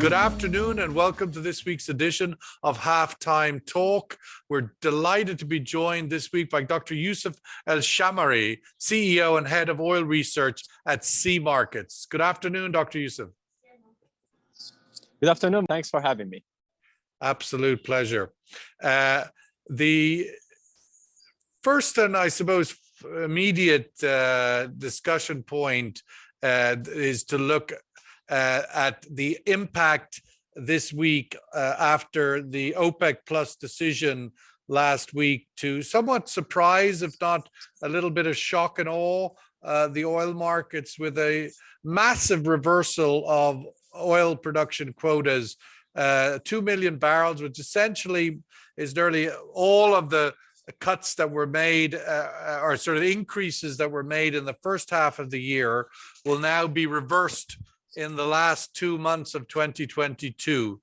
Good afternoon and welcome to this week's edition of Halftime Talk. We're delighted to be joined this week by Dr. Yousef Shammari, CEO and Head of Oil Research at CMarkits. Good afternoon, Dr. Yousef. Good afternoon. Thanks for having me. Absolute pleasure. The first and I suppose immediate discussion point is to look at the impact this week after the OPEC Plus decision last week to somewhat surprise, if not a little bit of shock and awe, the oil markets with a massive reversal of oil production quotas, 2 million barrels, which essentially is nearly all of the cuts that were made or sort of increases that were made in the first half of the year will now be reversed in the last 2 months of 2022.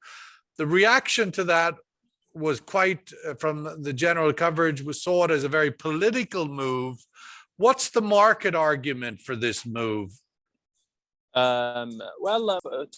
The reaction to that was quite, from the general coverage, we saw it as a very political move. What's the market argument for this move? To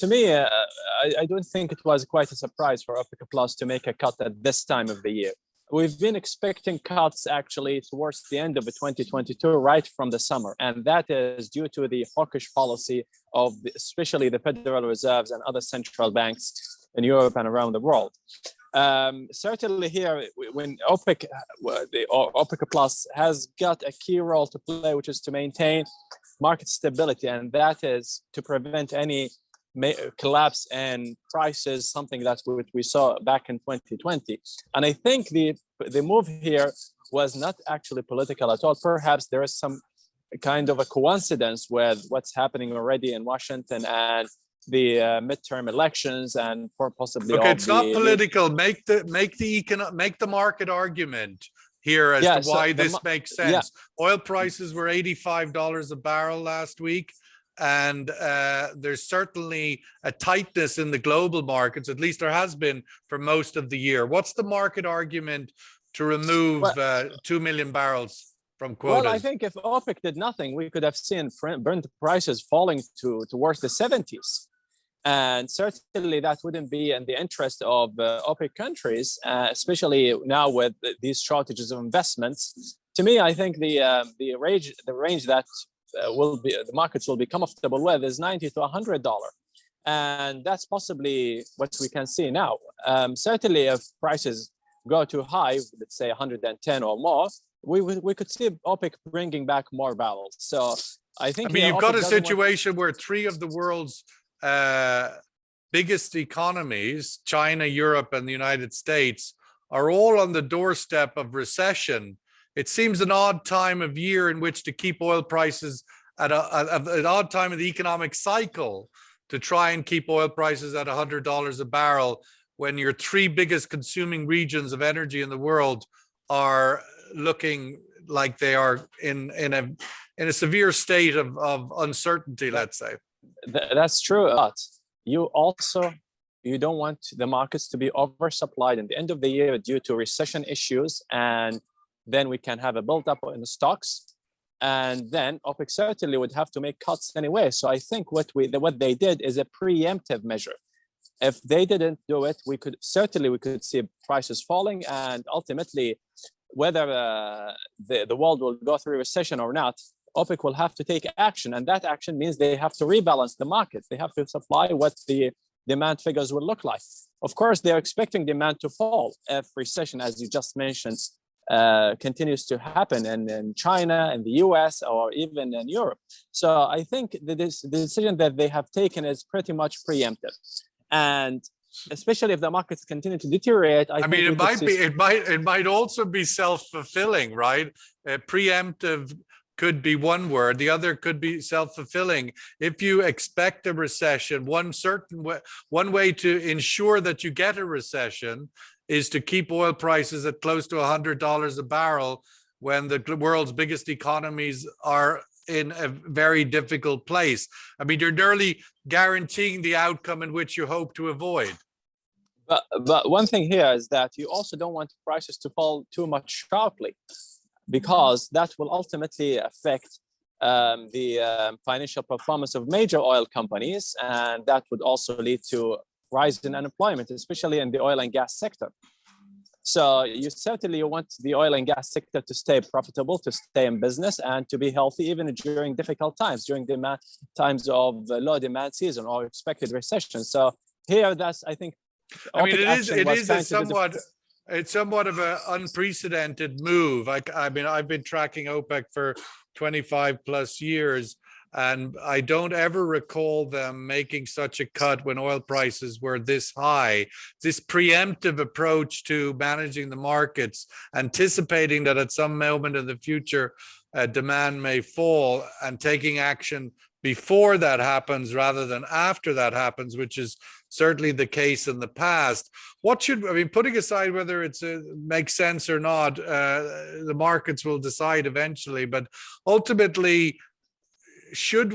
me, I don't think it was quite a surprise for OPEC Plus to make a cut at this time of the year. We've been expecting cuts actually towards the end of 2022, right from the summer. And that is due to the hawkish policy of especially the Federal Reserves and other central banks in Europe and around the world. Certainly here, when OPEC Plus has got a key role to play, which is to maintain market stability. And that is to prevent any collapse in prices, something that's what we saw back in 2020. And I think the move here was not actually political at all. Perhaps there is some kind of a coincidence with what's happening already in Washington and the midterm elections, and for possibly. Okay, it's not political. Make the market argument here as to why this makes sense. Yeah. Oil prices were $85 a barrel last week. And there's certainly a tightness in the global markets, at least there has been for most of the year. What's the market argument to remove 2 million barrels from quotas? Well, I think if OPEC did nothing, we could have seen Brent prices falling towards the 70s. And certainly that wouldn't be in the interest of OPEC countries, especially now with these shortages of investments. To me, I think the range that the markets will be comfortable with is $90 to $100, and that's possibly what we can see now. Certainly, if prices go too high, let's say 110 or more, we could see OPEC bringing back more barrels. So I think you've got a situation where three of the world's biggest economies, China, Europe, and the United States, are all on the doorstep of recession. It seems an odd time of year in which to keep oil prices at an odd time of the economic cycle to try and keep oil prices at $100 a barrel when your three biggest consuming regions of energy in the world are looking like they are in a severe state of uncertainty, let's say. That's true. But you don't want the markets to be oversupplied at the end of the year due to recession issues, and then we can have a build-up in the stocks, and then OPEC certainly would have to make cuts anyway. So I think what they did is a preemptive measure. If they didn't do it, we could see prices falling, and ultimately, whether the world will go through a recession or not, OPEC will have to take action, and that action means they have to rebalance the markets. They have to supply what the demand figures will look like. Of course, they're expecting demand to fall if recession, as you just mentioned, continues to happen in China, in the US, or even in Europe. So I think the decision that they have taken is pretty much preemptive. And especially if the markets continue to deteriorate, it might also be self-fulfilling, right? Preemptive could be one word, the other could be self-fulfilling. If you expect a recession, one way to ensure that you get a recession is to keep oil prices at close to $100 a barrel when the world's biggest economies are in a very difficult place. You're nearly guaranteeing the outcome in which you hope to avoid. But one thing here is that you also don't want prices to fall too much sharply, because that will ultimately affect the financial performance of major oil companies, and that would also lead to rise in unemployment, especially in the oil and gas sector. So you certainly want the oil and gas sector to stay profitable, to stay in business, and to be healthy even during difficult times, during times of low demand season or expected recession. So here, that's, I think, I mean, OPEC it is a somewhat. it's somewhat of an unprecedented move. I mean, I've been tracking OPEC for 25 plus years, and I don't ever recall them making such a cut when oil prices were this high. This preemptive approach to managing the markets, anticipating that at some moment in the future, demand may fall, and taking action before that happens rather than after that happens, which is certainly the case in the past. What should, I mean, putting aside whether it's makes sense or not, the markets will decide eventually, but ultimately, should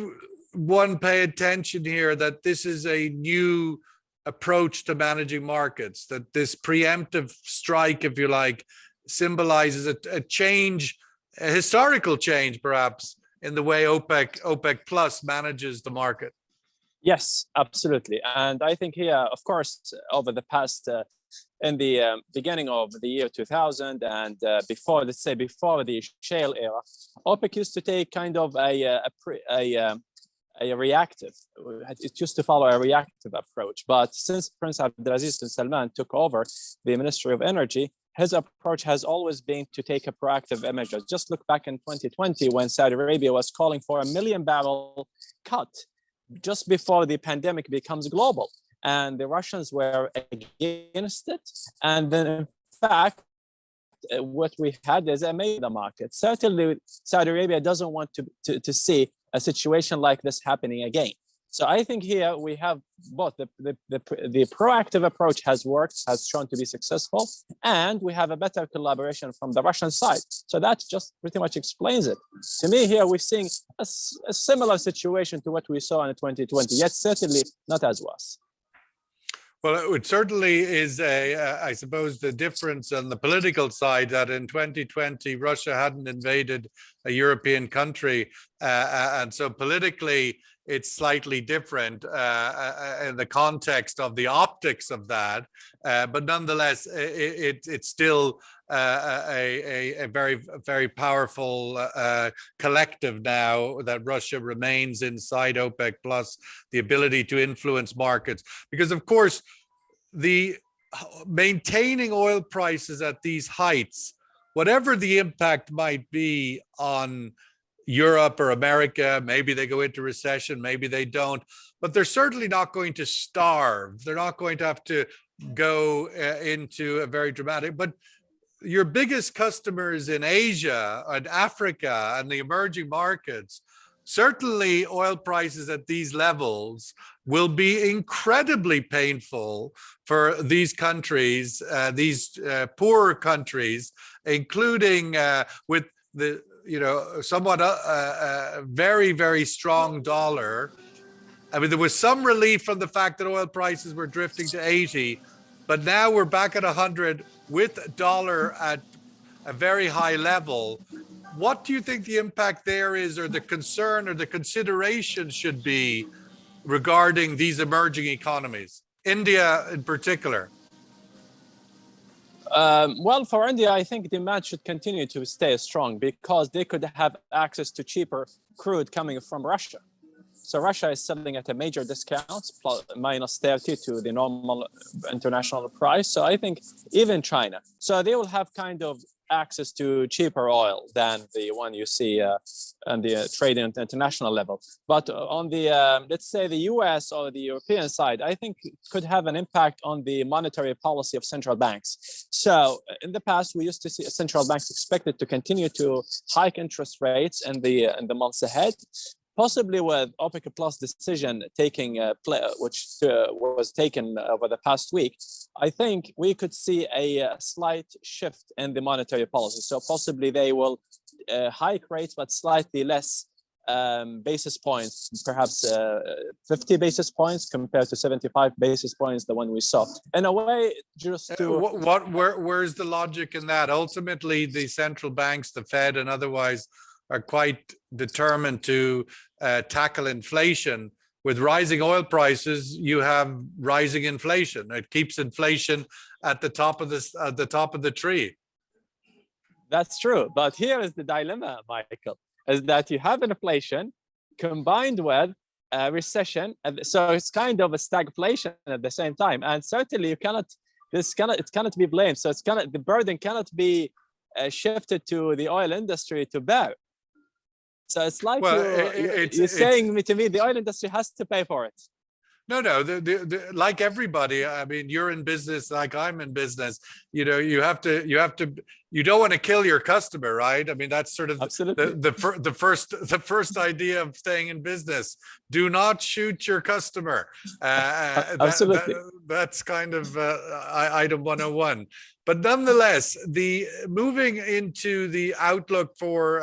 one pay attention here that this is a new approach to managing markets, that this preemptive strike, if you like, symbolizes a change, a historical change perhaps, in the way OPEC Plus manages the market? Yes, absolutely. And I think here, of course, over the past, in the beginning of the year 2000 and before, let's say before the shale era, OPEC used to take kind of a reactive, it used to follow a reactive approach. But since Prince Abdulaziz bin Salman took over the Ministry of Energy, his approach has always been to take a proactive measure. Just look back in 2020 when Saudi Arabia was calling for a 1 million barrel cut just before the pandemic becomes global, and the Russians were against it. And then, in fact, what we had is a major market. Certainly, Saudi Arabia doesn't want to see a situation like this happening again. So I think here we have both the proactive approach has worked, has shown to be successful, and we have a better collaboration from the Russian side. So that just pretty much explains it. To me, here we're seeing a similar situation to what we saw in 2020, yet certainly not as worse. Well, it certainly is I suppose, the difference on the political side that in 2020, Russia hadn't invaded a European country. And so politically, it's slightly different in the context of the optics of that. But nonetheless, it's still a very, very powerful collective now that Russia remains inside OPEC Plus, the ability to influence markets. Because, of course, the maintaining oil prices at these heights, whatever the impact might be on Europe or America, maybe they go into recession, maybe they don't, but they're certainly not going to starve. They're not going to have to go into a very dramatic, but your biggest customers in Asia and Africa and the emerging markets, certainly oil prices at these levels will be incredibly painful for these countries, these poorer countries, including with the somewhat very, very strong dollar. I mean, there was some relief from the fact that oil prices were drifting to 80, but now we're back at 100 with dollar at a very high level. What do you think the impact there is, or the concern or the consideration should be regarding these emerging economies, India in particular? Well, for India, I think demand should continue to stay strong because they could have access to cheaper crude coming from Russia. So Russia is selling at a major discount, minus 30 to the normal international price. So I think even China. So they will have kind of access to cheaper oil than the one you see on the trade at international level. But on the, let's say the US or the European side, I think it could have an impact on the monetary policy of central banks. So in the past, we used to see central banks expected to continue to hike interest rates in the months ahead. Possibly with OPEC Plus decision taking which was taken over the past week, I think we could see a slight shift in the monetary policy. So possibly they will hike rates, but slightly less basis points, perhaps 50 basis points compared to 75 basis points, the one we saw. In a way, just to where's the logic in that? Ultimately, the central banks, the Fed and otherwise, are quite determined to tackle inflation. with rising oil prices, you have rising inflation. It keeps inflation at the top of the tree. That's true. But here is the dilemma, Michael, is that you have inflation combined with a recession. So it's kind of a stagflation at the same time. And certainly it cannot be blamed. So the burden cannot be shifted to the oil industry to bear. So it's like you're saying to me, the oil industry has to pay for it. No, like everybody, I mean, you're in business like I'm in business. You know, you don't want to kill your customer, right? I mean, that's sort of the first idea of staying in business. Do not shoot your customer. Absolutely. That's kind of item 101. But nonetheless, the moving into the outlook for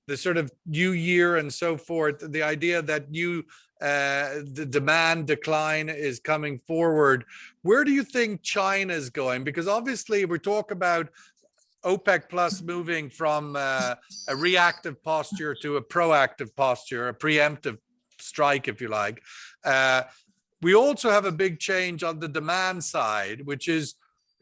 the sort of new year and so forth, the idea that the demand decline is coming forward. Where do you think China is going? Because obviously we talk about OPEC plus moving from a reactive posture to a proactive posture, a preemptive strike, if you like. We also have a big change on the demand side, which is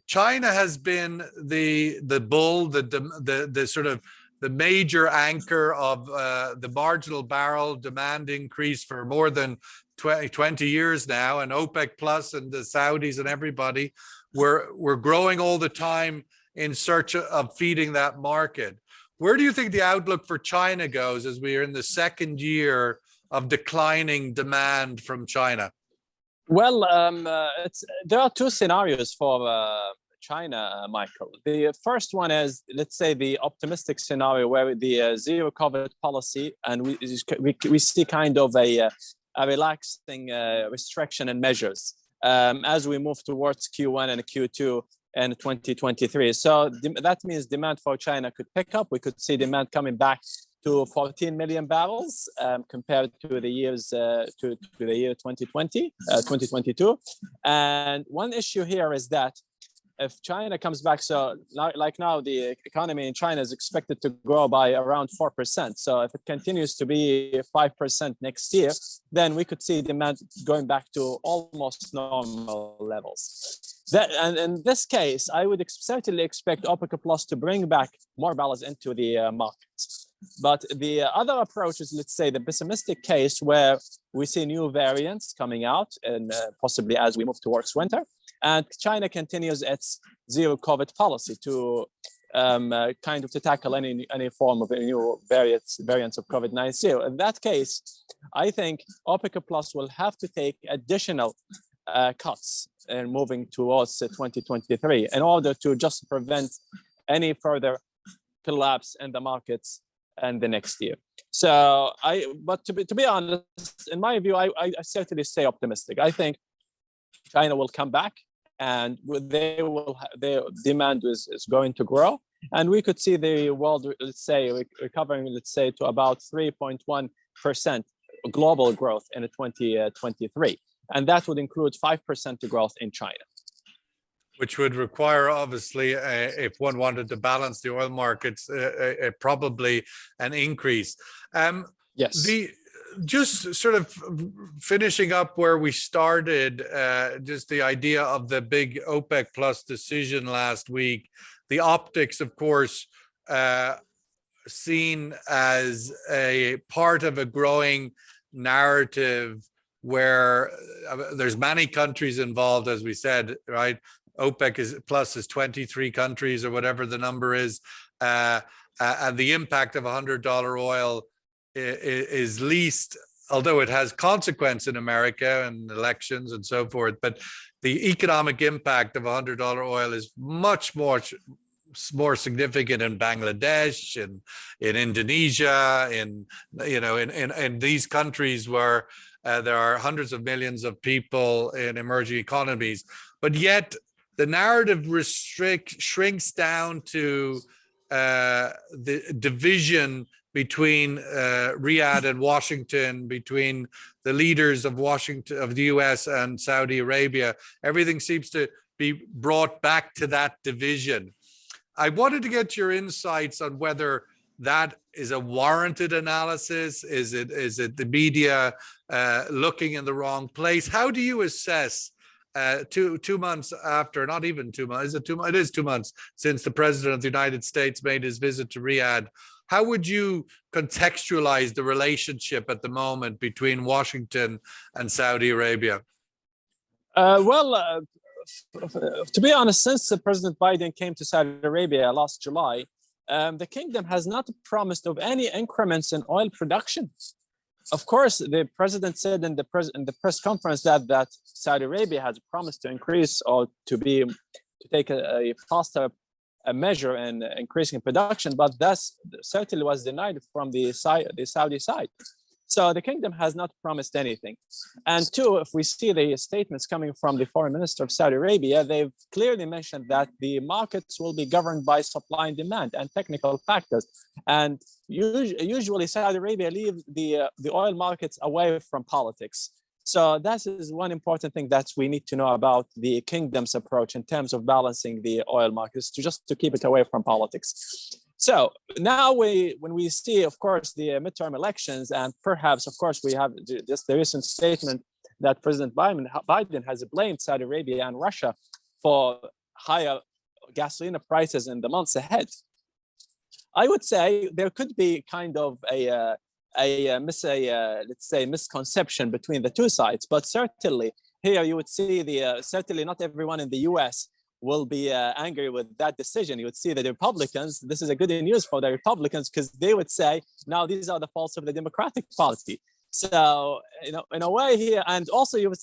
China has been the bull, the sort of the major anchor of the marginal barrel demand increase for more than 20 years now, and OPEC plus and the Saudis and everybody we're growing all the time in search of feeding that market. Where do you think the outlook for China goes as we are in the second year of declining demand from China? Well, there are two scenarios for China, Michael. The first one is, let's say, the optimistic scenario where the zero COVID policy, and we see kind of a relaxing restriction and measures as we move towards Q1 and Q2 in 2023. So that means demand for China could pick up. We could see demand coming back to 14 million barrels compared to the years to the year 2020, 2022. And one issue here is that if China comes back, so like now the economy in China is expected to grow by around 4%. So if it continues to be 5% next year, then we could see demand going back to almost normal levels. And in this case, I would certainly expect OPEC Plus to bring back more barrels into the markets. But the other approach is, let's say, the pessimistic case where we see new variants coming out, and possibly as we move towards winter, and China continues its zero COVID policy to kind of to tackle any form of new variants of COVID-19. In that case, I think OPEC Plus will have to take additional cuts and moving towards 2023 in order to just prevent any further collapse in the markets and the next year. So but to be honest, in my view, I certainly stay optimistic. I think China will come back, and their demand is going to grow, and we could see the world, let's say, recovering, let's say, to about 3.1% global growth in 2023, and that would include 5% growth in China. Which would require, obviously, if one wanted to balance the oil markets, probably an increase. Yes. Just sort of finishing up where we started, just the idea of the big OPEC plus decision last week, the optics, of course, seen as a part of a growing narrative where there's many countries involved, as we said, right? OPEC plus is 23 countries or whatever the number is, and the impact of $100 oil is least, although it has consequence in America and elections and so forth, but the economic impact of $100 oil is much more significant in Bangladesh, in Indonesia, in these countries where there are hundreds of millions of people in emerging economies, but yet the narrative shrinks down to the division between Riyadh and Washington, between the leaders of the US and Saudi Arabia. Everything seems to be brought back to that division. I wanted to get your insights on whether that is a warranted analysis? Is it the media looking in the wrong place? How do you assess 2 months after, not even 2 months, is it 2 months? It is 2 months since the President of the United States made his visit to Riyadh. How would you contextualize the relationship at the moment between Washington and Saudi Arabia? To be honest, since President Biden came to Saudi Arabia last July, the kingdom has not promised of any increments in oil production. Of course, the president said in the press conference that Saudi Arabia has promised to increase or to take a faster measure in increasing production, but that certainly was denied from the Saudi side. So the kingdom has not promised anything. And two, if we see the statements coming from the foreign minister of Saudi Arabia, they've clearly mentioned that the markets will be governed by supply and demand and technical factors. And usually Saudi Arabia leaves the oil markets away from politics. So that is one important thing that we need to know about the kingdom's approach in terms of balancing the oil markets, to keep it away from politics. So now when we see, of course, the midterm elections, and perhaps, of course, we have just the recent statement that President Biden has blamed Saudi Arabia and Russia for higher gasoline prices in the months ahead. I would say there could be kind of let's say misconception between the two sides, but certainly here you would see certainly not everyone in the U.S. will be angry with that decision. You would see the Republicans, this is a good news for the Republicans, because they would say, now these are the faults of the Democratic Party. So, in a way here, and also you would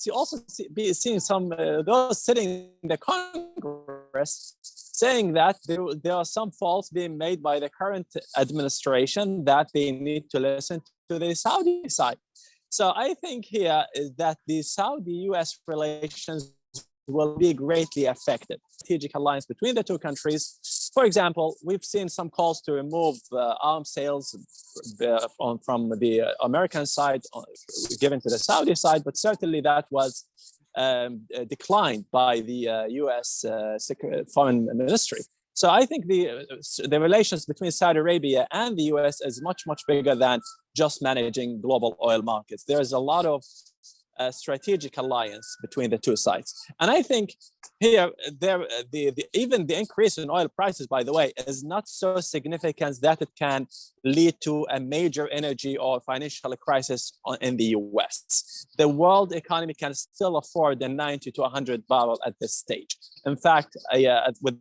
be seeing some those sitting in the Congress saying that there are some faults being made by the current administration that they need to listen to the Saudi side. So I think here is that the Saudi-US relations will be greatly affected. Strategic alliance between the two countries. For example, we've seen some calls to remove arms sales from the American side given to the Saudi side, but certainly that was declined by the US Foreign Ministry. So I think the relations between Saudi Arabia and the US is much, much bigger than just managing global oil markets. There's a lot of strategic alliance between the two sides. And I think here, even the increase in oil prices, by the way, is not so significant that it can lead to a major energy or financial crisis in the US. The world economy can still afford the 90 to 100 barrel at this stage. In fact, with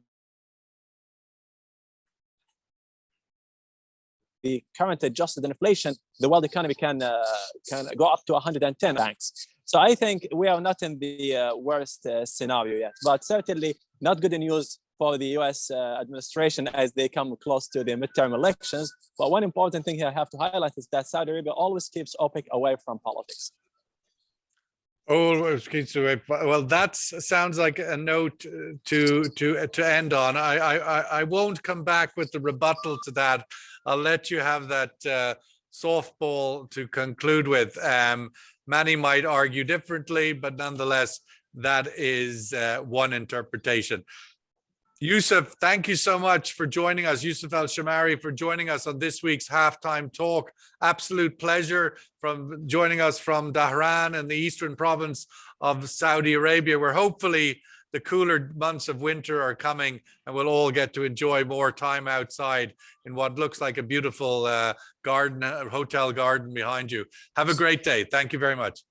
the current adjusted inflation, the world economy can go up to 110 banks. So I think we are not in the worst scenario yet, but certainly not good news for the US administration as they come close to the midterm elections. But one important thing here I have to highlight is that Saudi Arabia always keeps OPEC away from politics. Well, that sounds like a note to end on. I won't come back with the rebuttal to that. I'll let you have that softball to conclude with. Many might argue differently, but nonetheless, that is one interpretation. Yousef, thank you so much for joining us. Yousef Shammari for joining us on this week's Halftime Talk. Absolute pleasure from joining us from Dhahran in the eastern province of Saudi Arabia, where hopefully the cooler months of winter are coming and we'll all get to enjoy more time outside in what looks like a beautiful garden, hotel garden behind you. Have a great day. Thank you very much.